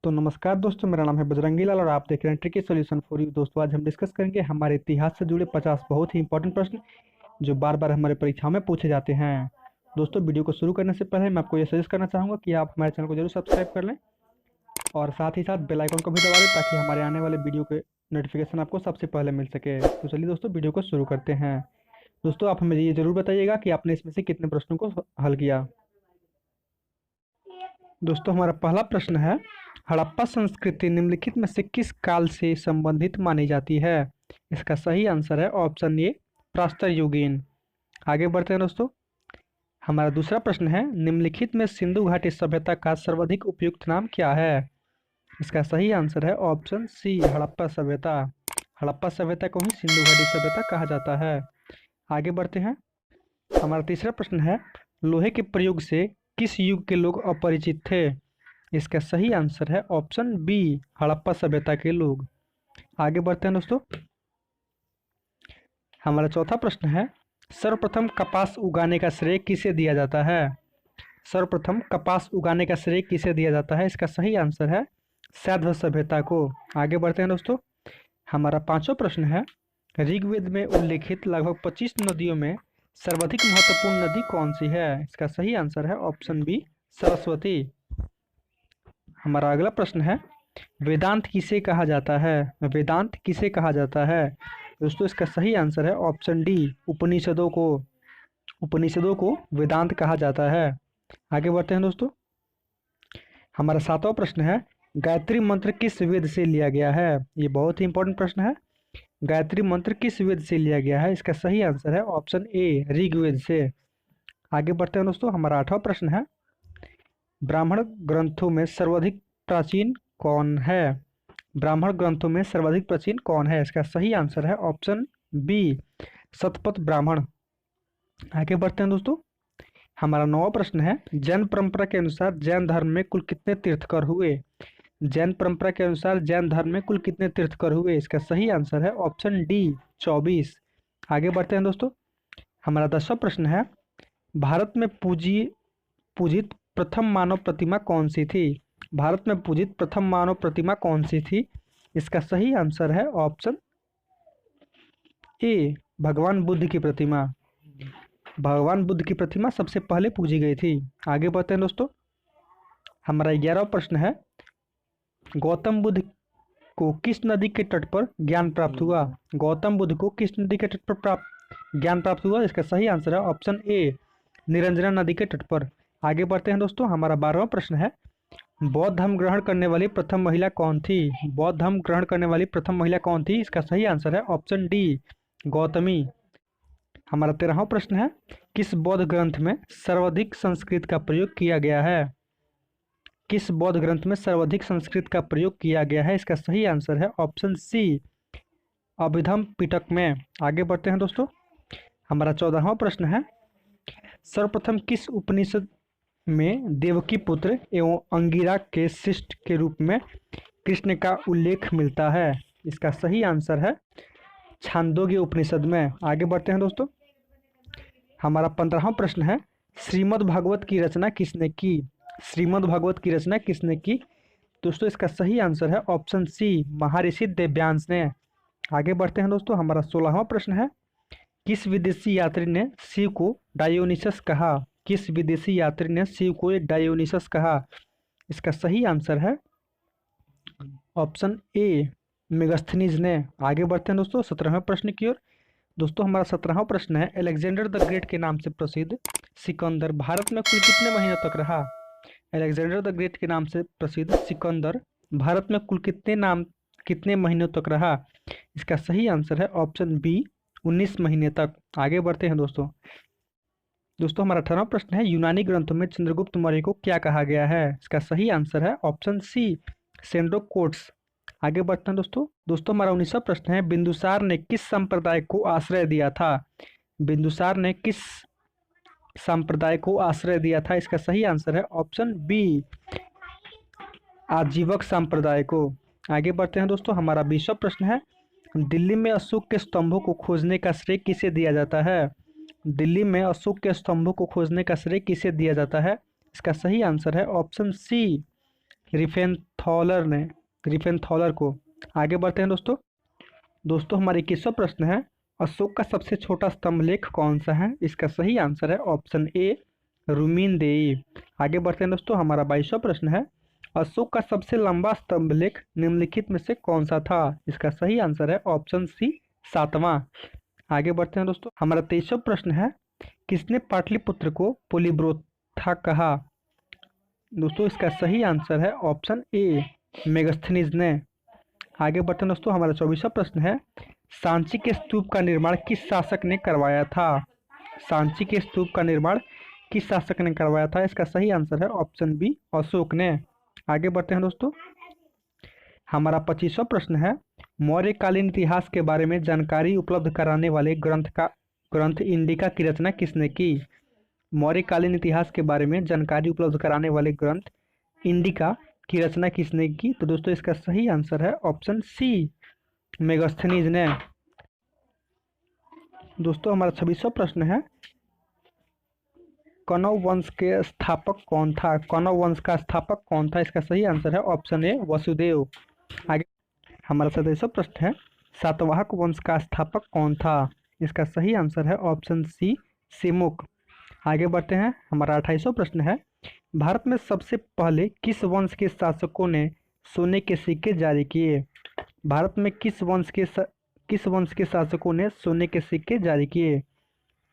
तो नमस्कार दोस्तों, मेरा नाम है बजरंगी लाल और आप देख रहे हैं ट्रिकी सॉल्यूशन फॉर यू। दोस्तों आज हम डिस्कस करेंगे हमारे इतिहास से जुड़े 50 बहुत ही इंपॉर्टेंट प्रश्न जो बार बार हमारे परीक्षाओं में पूछे जाते हैं। दोस्तों वीडियो को शुरू करने से पहले मैं आपको ये सजेस्ट करना चाहूँगा कि आप हमारे चैनल को जरूर सब्सक्राइब कर लें और साथ ही साथ बेल आइकन को भी दबा दें ताकि हमारे आने वाले वीडियो के नोटिफिकेशन आपको सबसे पहले मिल सके। तो चलिए दोस्तों वीडियो को शुरू करते हैं। दोस्तों आप हमें ये जरूर बताइएगा कि आपने इसमें से कितने प्रश्नों को हल किया। दोस्तों हमारा पहला प्रश्न है, हड़प्पा संस्कृति निम्नलिखित में से किस काल से संबंधित मानी जाती है? इसका सही आंसर है ऑप्शन ए, प्रस्तर युगीन। आगे बढ़ते हैं दोस्तों। हमारा दूसरा प्रश्न है, निम्नलिखित में सिंधु घाटी सभ्यता का सर्वाधिक उपयुक्त नाम क्या है? इसका सही आंसर है ऑप्शन सी, हड़प्पा सभ्यता। हड़प्पा सभ्यता को ही सिंधु घाटी सभ्यता कहा जाता है। आगे बढ़ते हैं। हमारा तीसरा प्रश्न है, लोहे के प्रयोग से किस युग के लोग अपरिचित थे? इसका सही आंसर है ऑप्शन बी, हड़प्पा सभ्यता के लोग। आगे बढ़ते हैं दोस्तों। हमारा चौथा प्रश्न है, सर्वप्रथम कपास उगाने का श्रेय किसे दिया जाता है? सर्वप्रथम कपास उगाने का श्रेय किसे दिया जाता है? इसका सही आंसर है सैंधव सभ्यता को। आगे बढ़ते हैं दोस्तों। हमारा पांचवा प्रश्न है, ऋग्वेद में उल्लेखित लगभग 25 नदियों में सर्वाधिक महत्वपूर्ण नदी कौन सी है? इसका सही आंसर है ऑप्शन बी, सरस्वती। हमारा अगला प्रश्न है, वेदांत किसे कहा जाता है? वेदांत किसे कहा जाता है? दोस्तों इसका सही आंसर है ऑप्शन डी, उपनिषदों को। उपनिषदों को वेदांत कहा जाता है। आगे बढ़ते हैं दोस्तों। हमारा सातवां प्रश्न है, गायत्री मंत्र किस वेद से लिया गया है? ये बहुत ही इंपॉर्टेंट प्रश्न है। गायत्री मंत्र किस वेद से लिया गया है? इसका सही आंसर है ऑप्शन ए, ऋग्वेद से। आगे बढ़ते हैं दोस्तों। हमारा आठवां प्रश्न है, ब्राह्मण ग्रंथों में सर्वाधिक प्राचीन कौन है? ब्राह्मण ग्रंथों में सर्वाधिक प्राचीन कौन है? इसका सही आंसर है ऑप्शन बी, शतपथ ब्राह्मण। आगे बढ़ते हैं दोस्तों। हमारा नौवां प्रश्न है, जैन परंपरा के अनुसार जैन धर्म में कुल कितने तीर्थकर हुए? जैन परंपरा के अनुसार जैन धर्म में कुल कितने तीर्थकर हुए? इसका सही आंसर है ऑप्शन डी, 24। आगे बढ़ते हैं दोस्तों। हमारा 10वां प्रश्न है, भारत में पूजित प्रथम मानव प्रतिमा कौन सी थी? भारत में पूजित प्रथम मानव प्रतिमा कौन सी थी? इसका सही आंसर है ऑप्शन ए, भगवान बुद्ध की प्रतिमा। भगवान बुद्ध की प्रतिमा सबसे पहले पूजी गई थी। आगे बढ़ते हैं दोस्तों। हमारा 11वां प्रश्न है, गौतम बुद्ध को किस नदी के तट पर ज्ञान प्राप्त हुआ? गौतम बुद्ध को किस नदी के तट पर ज्ञान प्राप्त हुआ? इसका सही आंसर है ऑप्शन ए, निरंजना नदी के तट पर। आगे बढ़ते हैं दोस्तों। हमारा 12वां प्रश्न है, बौद्ध धर्म ग्रहण करने वाली प्रथम महिला कौन थी? बौद्ध धर्म ग्रहण करने वाली प्रथम महिला कौन थी? इसका सही आंसर है ऑप्शन डी, गौतमी। हमारा 13वां प्रश्न है, किस बौद्ध ग्रंथ में सर्वाधिक संस्कृत का प्रयोग किया गया है? किस बौद्ध ग्रंथ में सर्वाधिक संस्कृत का प्रयोग किया गया है? इसका सही आंसर है ऑप्शन सी, अभिधम पिटक में। आगे बढ़ते हैं दोस्तों। हमारा 14वां प्रश्न है, सर्वप्रथम किस उपनिषद में देवकी पुत्र एवं अंगिरा के शिष्ट के रूप में कृष्ण का उल्लेख मिलता है? इसका सही आंसर है छांदोग्य उपनिषद में। आगे बढ़ते हैं दोस्तों। हमारा 15वां प्रश्न है, श्रीमद् भागवत की रचना किसने की? श्रीमद् भागवत की रचना किसने की? दोस्तों इसका सही आंसर है ऑप्शन सी, महर्षि देवव्यांस ने। आगे बढ़ते हैं दोस्तों। हमारा 16वां प्रश्न है, किस विदेशी यात्री ने शिव को डायोनिसस कहा? किस विदेशी यात्री ने शिव को डायोनिसस कहा? इसका सही आंसर है ऑप्शन ए, मेगास्थनीज ने। आगे बढ़ते हैं दोस्तों 17वें प्रश्न की ओर। दोस्तों हमारा 17वां प्रश्न है, अलेक्जेंडर द ग्रेट के नाम से प्रसिद्ध सिकंदर भारत में कुल कितने महीनों तक रहा? अलेक्जेंडर द ग्रेट के नाम से प्रसिद्ध सिकंदर भारत में कुल कितने महीनों तक रहा? इसका सही आंसर है ऑप्शन बी, 19 महीने तक। आगे बढ़ते हैं दोस्तों। हमारा 18वां प्रश्न है, यूनानी ग्रंथों में चंद्रगुप्त मौर्य को क्या कहा गया है? इसका सही आंसर है ऑप्शन सी, सेंड्रोकोट्स। आगे बढ़ते हैं दोस्तों हमारा 19वां प्रश्न है, बिंदुसार ने किस संप्रदाय को आश्रय दिया था? बिंदुसार ने किस संप्रदाय को आश्रय दिया था? इसका सही आंसर है ऑप्शन बी, आजीवक संप्रदाय को। आगे बढ़ते हैं दोस्तों। हमारा 20वां प्रश्न है, दिल्ली में अशोक के स्तंभों को खोजने का श्रेय किसे दिया जाता है? दिल्ली में अशोक के स्तंभों को खोजने का श्रेय किसे दिया जाता है? इसका सही आंसर है ऑप्शन सी, रिफेनथॉलर को। आगे बढ़ते हैं दोस्तों। दोस्तों हमारा 21वां प्रश्न है, अशोक का सबसे छोटा स्तंभ लेख कौन सा है? इसका सही आंसर है ऑप्शन ए, रुमीनदेई। आगे बढ़ते हैं दोस्तों। हमारा 22वां प्रश्न है, अशोक का सबसे लंबा स्तंभ लेख निम्नलिखित में से कौन सा था? इसका सही आंसर है ऑप्शन सी, 7वां। आगे बढ़ते हैं दोस्तों। हमारा 23वां प्रश्न है, किसने पाटलिपुत्र को पोलीब्रोथा कहा? दोस्तों इसका सही आंसर है ऑप्शन ए, मेगस्थनीज ने। आगे बढ़ते हैं दोस्तों। हमारा 24वां प्रश्न है, सांची के स्तूप का निर्माण किस शासक ने करवाया था? सांची के स्तूप का निर्माण किस शासक ने करवाया था? इसका सही आंसर है ऑप्शन बी, अशोक ने। आगे बढ़ते हैं दोस्तों। हमारा 25वां प्रश्न है, मौर्यकालीन इतिहास के बारे में जानकारी उपलब्ध कराने वाले ग्रंथ इंडिका की रचना किसने की? मौर्यकालीन इतिहास के बारे में जानकारी उपलब्ध कराने वाले ग्रंथ इंडिका की रचना किसने की? तो दोस्तों इसका सही आंसर है ऑप्शन सी, मेगस्थनीज ने। दोस्तों हमारा 26वां प्रश्न है, कौरव वंश के स्थापक कौन था? कौरव वंश का स्थापक कौन था? इसका सही आंसर है ऑप्शन ए, वसुदेव। आगे हमारा 27वां प्रश्न है, सातवाहक वंश का स्थापक कौन था? इसका सही आंसर है ऑप्शन सी, सिमुक। आगे बढ़ते हैं। हमारा 28वां प्रश्न है, भारत में सबसे पहले किस वंश के शासकों ने सोने के सिक्के जारी किए? भारत में किस वंश के शासकों ने सोने के सिक्के जारी किए?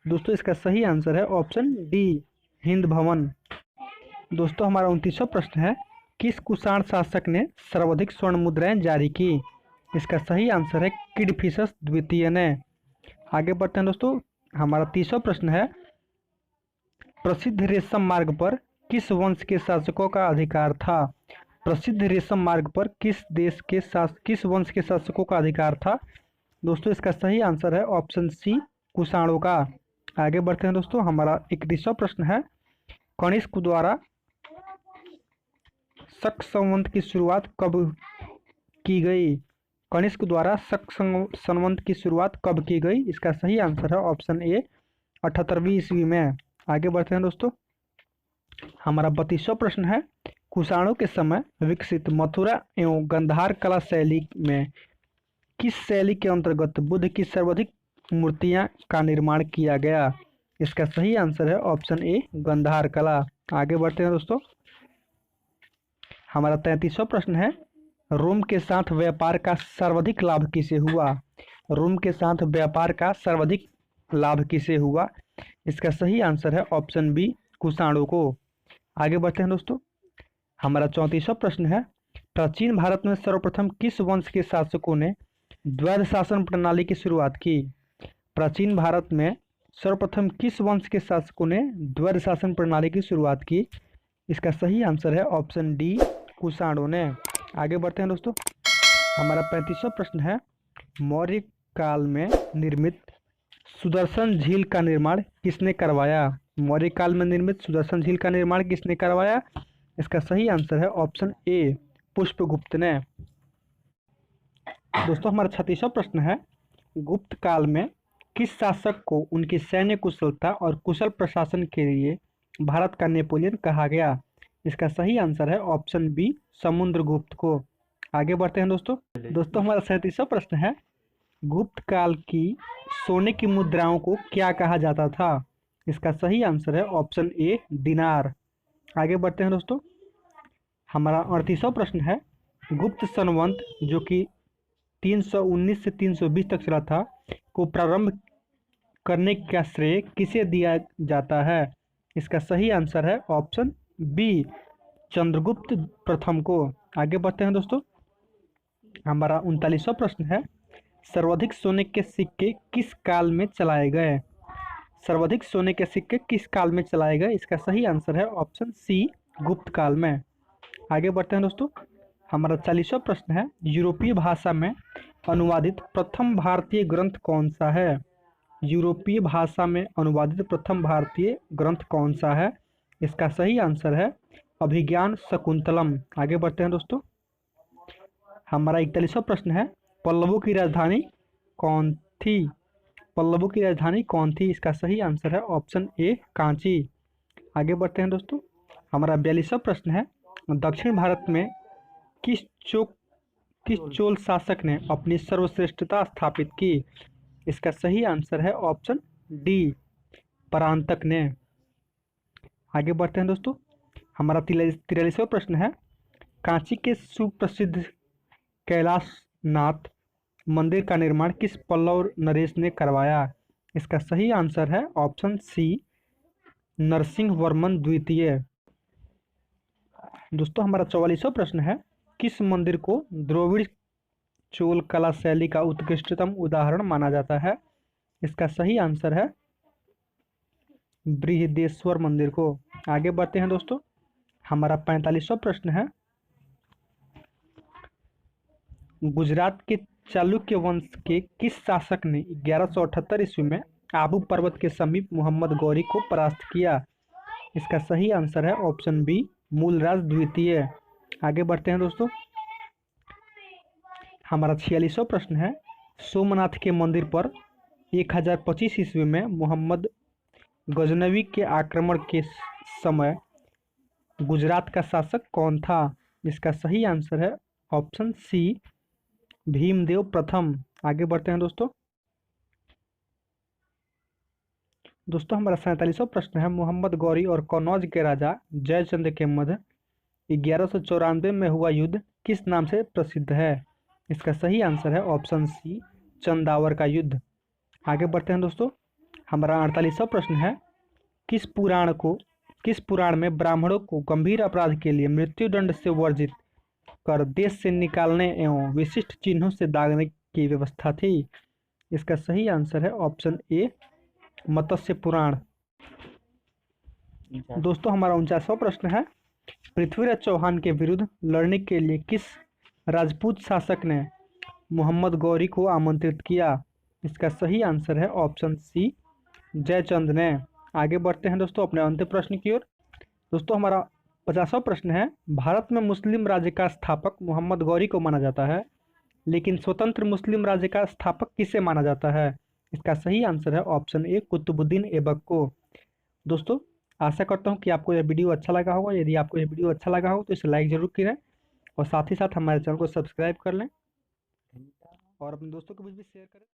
दोस्तों इसका सही आंसर है ऑप्शन डी, हिंद भवन। दोस्तों हमारा 29वां प्रश्न है, किस कुषाण शासक ने सर्वाधिक स्वर्ण मुद्राएं जारी की? इसका सही आंसर है किडफिशस द्वितीय ने। आगे बढ़ते हैं दोस्तों। हमारा 30वां प्रश्न है, प्रसिद्ध रेशम मार्ग पर किस वंश के शासकों का अधिकार था? प्रसिद्ध रेशम मार्ग पर किस वंश के शासकों का अधिकार था? दोस्तों इसका सही आंसर है ऑप्शन सी, कुषाणों का। आगे बढ़ते हैं दोस्तों। हमारा 31वां प्रश्न है, कनिष्क द्वारा शक संवत की शुरुआत कब की गई? कनिष्क द्वारा शक संवत की शुरुआत कब की गई? इसका सही आंसर है ऑप्शन ए, 78वीं ईस्वी में। आगे बढ़ते हैं दोस्तों। हमारा 32वां प्रश्न है, कुषाणों के समय विकसित मथुरा एवं गंधार कला शैली में किस शैली के अंतर्गत बुद्ध की सर्वाधिक मूर्तियां का निर्माण किया गया? इसका सही आंसर है ऑप्शन ए, गंधार कला। आगे बढ़ते हैं दोस्तों। हमारा 33वां प्रश्न है, रोम के साथ व्यापार का सर्वाधिक लाभ किसे हुआ? रोम के साथ व्यापार का सर्वाधिक लाभ किसे हुआ? इसका सही आंसर है ऑप्शन बी, कुषाणों को। आगे बढ़ते हैं दोस्तों। हमारा 34वां प्रश्न है, प्राचीन भारत में सर्वप्रथम किस वंश के शासकों ने द्वैध शासन प्रणाली की शुरुआत की? प्राचीन भारत में सर्वप्रथम किस वंश के शासकों ने द्वैध शासन प्रणाली की शुरुआत की? इसका सही आंसर है ऑप्शन डी, कुषाणों ने। आगे बढ़ते हैं दोस्तों। हमारा 35वां प्रश्न है, मौर्य काल में निर्मित सुदर्शन झील का निर्माण किसने करवाया? मौर्य काल में निर्मित सुदर्शन झील का निर्माण किसने करवाया? इसका सही आंसर है ऑप्शन ए, पुष्पगुप्त ने। दोस्तों हमारा 36वां प्रश्न है, गुप्त काल में किस शासक को उनकी सैन्य कुशलता और कुशल प्रशासन के लिए भारत का नेपोलियन कहा गया? इसका सही आंसर है ऑप्शन बी, समुद्रगुप्त को। आगे बढ़ते हैं दोस्तों हमारा 37वां प्रश्न है, गुप्त काल की सोने की मुद्राओं को क्या कहा जाता था? इसका सही आंसर है ऑप्शन ए, दिनार। आगे बढ़ते हैं दोस्तों। हमारा 38वां प्रश्न है, गुप्त संवत जो कि 319 से 320 तक चला था को प्रारंभ करने का श्रेय किसे दिया जाता है? इसका सही आंसर है ऑप्शन बी, चंद्रगुप्त प्रथम को। आगे बढ़ते हैं दोस्तों। हमारा 39वां प्रश्न है, सर्वाधिक सोने के सिक्के किस काल में चलाए गए? सर्वाधिक सोने के सिक्के किस काल में चलाए गए? इसका सही आंसर है ऑप्शन सी, गुप्त काल में। आगे बढ़ते हैं दोस्तों। हमारा 40वां प्रश्न है, यूरोपीय भाषा में अनुवादित प्रथम भारतीय ग्रंथ कौन सा है? यूरोपीय भाषा में अनुवादित प्रथम भारतीय ग्रंथ कौन सा है? इसका सही आंसर है अभिज्ञान शकुंतलम। आगे बढ़ते हैं दोस्तों। हमारा 41वां प्रश्न है, पल्लवों की राजधानी कौन थी? पल्लवों की राजधानी कौन थी? इसका सही आंसर है ऑप्शन ए, कांची। आगे बढ़ते हैं दोस्तों। हमारा 42वां प्रश्न है, दक्षिण भारत में किस चो किस चोल शासक ने अपनी सर्वश्रेष्ठता स्थापित की? इसका सही आंसर है ऑप्शन डी, परांतक ने। आगे बढ़ते हैं दोस्तों। हमारा 43वां प्रश्न है, कांची के सुप्रसिद्ध कैलाशनाथ मंदिर का निर्माण किस पल्लव नरेश ने करवाया? इसका सही आंसर है ऑप्शन सी, नरसिंह वर्मन द्वितीय। दोस्तों हमारा 44वां प्रश्न है, किस मंदिर को द्रविड़ चोल कला शैली का उत्कृष्टतम उदाहरण माना जाता है? इसका सही आंसर है बृहदेश्वर मंदिर को। आगे बढ़ते हैं दोस्तों। हमारा 45वां प्रश्न है, गुजरात के चालुक्य वंश के किस शासक ने 1178 ईस्वी में आबू पर्वत के समीप मोहम्मद गौरी को परास्त किया? इसका सही आंसर है ऑप्शन बी, मूलराज द्वितीय। आगे बढ़ते हैं दोस्तों। हमारा 46वां प्रश्न है, सोमनाथ के मंदिर पर 1025 ईस्वी में मोहम्मद गजनवी के आक्रमण के समय गुजरात का शासक कौन था? इसका सही आंसर है ऑप्शन सी, भीमदेव प्रथम। आगे बढ़ते हैं दोस्तों। हमारा 47वां प्रश्न है, मोहम्मद गौरी और कन्नौज के राजा जयचंद के मध्य 1194 में हुआ युद्ध किस नाम से प्रसिद्ध है? इसका सही आंसर है ऑप्शन सी, चंदावर का युद्ध। आगे बढ़ते हैं दोस्तों। हमारा 48वां प्रश्न है, किस पुराण में ब्राह्मणों को गंभीर अपराध के लिए मृत्युदंड से वर्जित कर देश से निकालने एवं विशिष्ट चिन्हों से दागने की व्यवस्था थी? इसका सही आंसर है ऑप्शन ए, मत्स्य पुराण। दोस्तों हमारा 49वां प्रश्न है, पृथ्वीराज चौहान के विरुद्ध लड़ने के लिए किस राजपूत शासक ने मोहम्मद गौरी को आमंत्रित किया? इसका सही आंसर है ऑप्शन सी, जयचंद ने। आगे बढ़ते हैं दोस्तों अपने अंतिम प्रश्न की ओर। दोस्तों हमारा 50वां प्रश्न है, भारत में मुस्लिम राज्य का स्थापक मोहम्मद गौरी को माना जाता है, लेकिन स्वतंत्र मुस्लिम राज्य का स्थापक किसे माना जाता है? इसका सही आंसर है ऑप्शन ए, कुतुबुद्दीन ऐबक को। दोस्तों आशा करता हूँ कि आपको यह वीडियो अच्छा लगा होगा। यदि आपको यह वीडियो अच्छा लगा हो तो इसे लाइक जरूर करें और साथ ही साथ हमारे चैनल को सब्सक्राइब कर लें और अपने दोस्तों को भी शेयर करें।